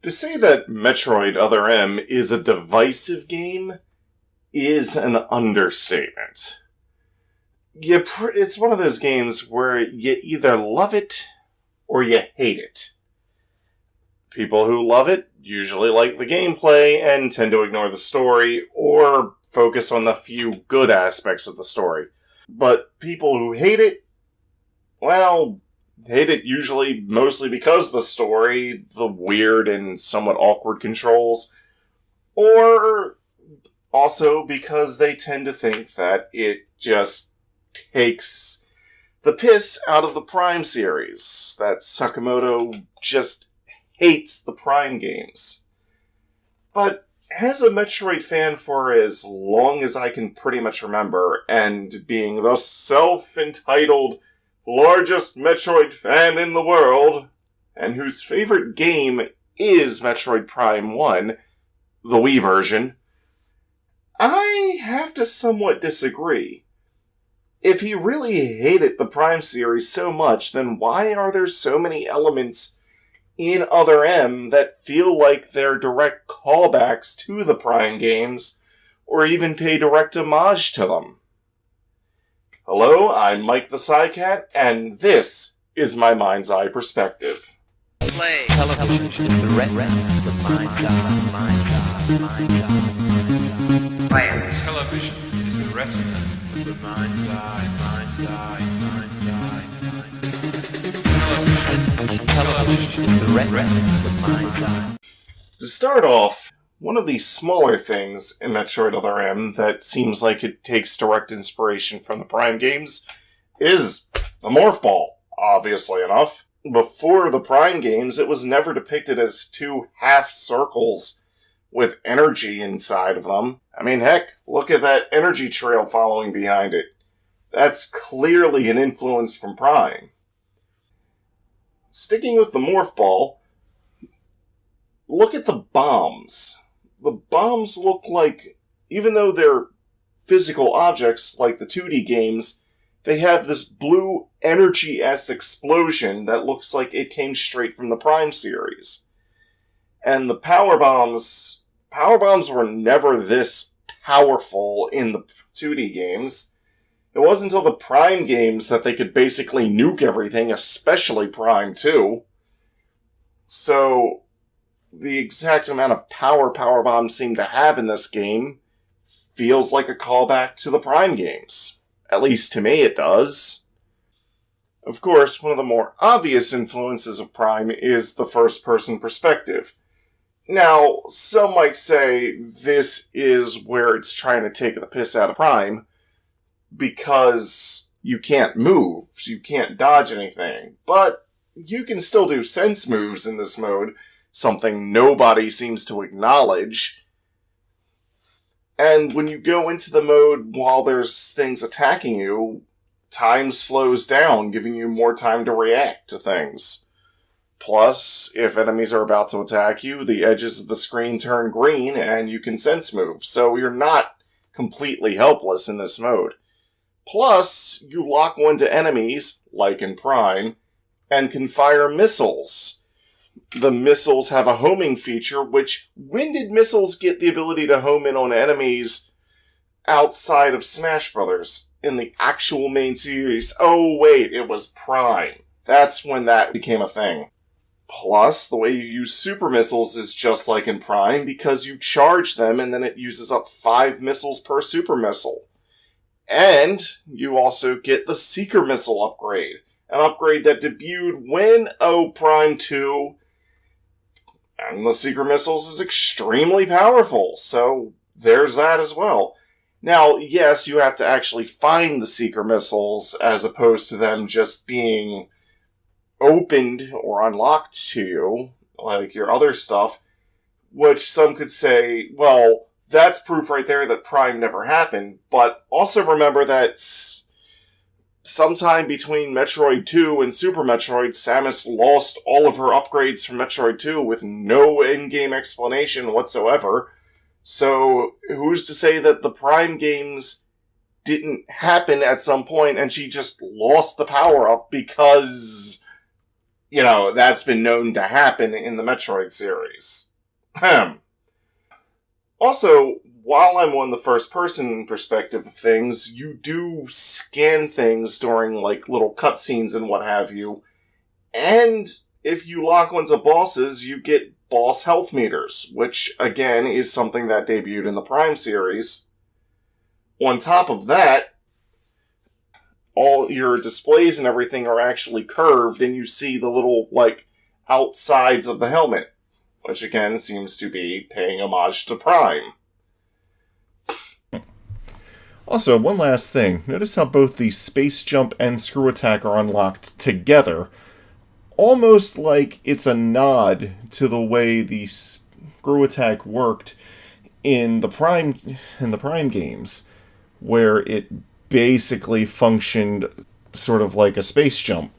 To say that Metroid Other M is a divisive game is an understatement. It's one of those games where you either love it or you hate it. People who love it usually like the gameplay and tend to ignore the story or focus on the few good aspects of the story. But people who hate it, well, hate it usually mostly because of the story, the weird and somewhat awkward controls, or also because they tend to think that it just takes the piss out of the Prime series, that Sakamoto just hates the Prime games. But as a Metroid fan for as long as I can pretty much remember, and being the self-entitled largest Metroid fan in the world, and whose favorite game is Metroid Prime 1, the Wii version, I have to somewhat disagree. If he really hated the Prime series so much, then why are there so many elements in Other M that feel like they're direct callbacks to the Prime games, or even pay direct homage to them? Hello, I'm Mike the Psycat, and this is my mind's eye perspective. Play. Television is the red, the mind god. Play. Television is the retina, the mind's eye. Television is the red, the mind god. To start off, one of the smaller things in Metroid Other M that seems like it takes direct inspiration from the Prime games is the Morph Ball, obviously enough. Before the Prime games, it was never depicted as two half circles with energy inside of them. I mean, heck, look at that energy trail following behind it. That's clearly an influence from Prime. Sticking with the Morph Ball, look at the bombs. The bombs look like, even though they're physical objects like the 2D games, they have this blue energy-esque explosion that looks like it came straight from the Prime series. And the power bombs were never this powerful in the 2D games. It wasn't until the Prime games that they could basically nuke everything, especially Prime 2. So the exact amount of power bombs seem to have in this game feels like a callback to the Prime games. At least to me it does. Of course, one of the more obvious influences of Prime is the first-person perspective. Now, some might say this is where it's trying to take the piss out of Prime, because you can't move, you can't dodge anything, but you can still do sense moves in this mode, something nobody seems to acknowledge. And when you go into the mode while there's things attacking you, time slows down, giving you more time to react to things. Plus, if enemies are about to attack you, the edges of the screen turn green and you can sense move, so you're not completely helpless in this mode. Plus, you lock onto enemies, like in Prime, and can fire missiles. The missiles have a homing feature, which, when did missiles get the ability to home in on enemies outside of Smash Brothers? In the actual main series? Oh wait, it was Prime. That's when that became a thing. Plus, the way you use super missiles is just like in Prime, because you charge them and then it uses up 5 missiles per super missile. And you also get the Seeker Missile upgrade. An upgrade that debuted when Prime 2. And the Seeker Missiles is extremely powerful, so there's that as well. Now, yes, you have to actually find the Seeker Missiles as opposed to them just being opened or unlocked to you, like your other stuff, which some could say, well, that's proof right there that Prime never happened, but also remember that sometime between Metroid 2 and Super Metroid, Samus lost all of her upgrades from Metroid 2 with no in-game explanation whatsoever. So, who's to say that the Prime games didn't happen at some point and she just lost the power-up because that's been known to happen in the Metroid series. Also, while I'm on the first-person perspective of things, you do scan things during, little cutscenes and what have you, and if you lock onto bosses, you get boss health meters, which, again, is something that debuted in the Prime series. On top of that, all your displays and everything are actually curved, and you see the little, outsides of the helmet, which, again, seems to be paying homage to Prime. Also, one last thing. Notice how both the Space Jump and Screw Attack are unlocked together, almost like it's a nod to the way the Screw Attack worked in the Prime games, where it basically functioned sort of like a space jump,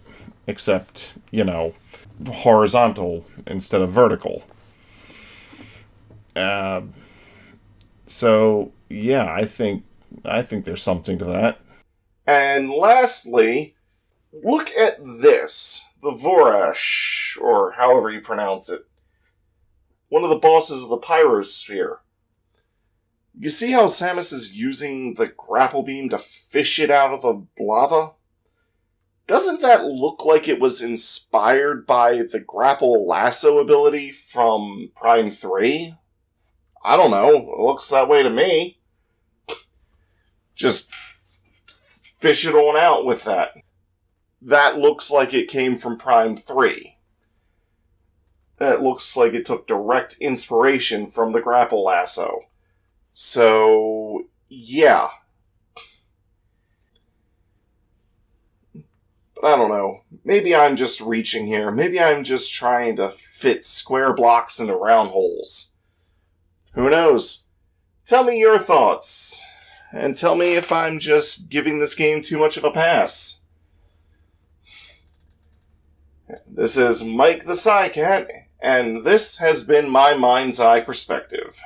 except, horizontal instead of vertical. So yeah, I think there's something to that. And lastly, look at this. The Vorash, or however you pronounce it. One of the bosses of the Pyrosphere. You see how Samus is using the grapple beam to fish it out of the lava? Doesn't that look like it was inspired by the grapple lasso ability from Prime 3? I don't know. It looks that way to me. Just fish it on out with that. That looks like it came from Prime 3. That looks like it took direct inspiration from the grapple lasso. So, yeah. But I don't know. Maybe I'm just reaching here. Maybe I'm just trying to fit square blocks into round holes. Who knows? Tell me your thoughts. And tell me if I'm just giving this game too much of a pass. This is Mike the Psy Cat, and this has been my Mind's Eye Perspective.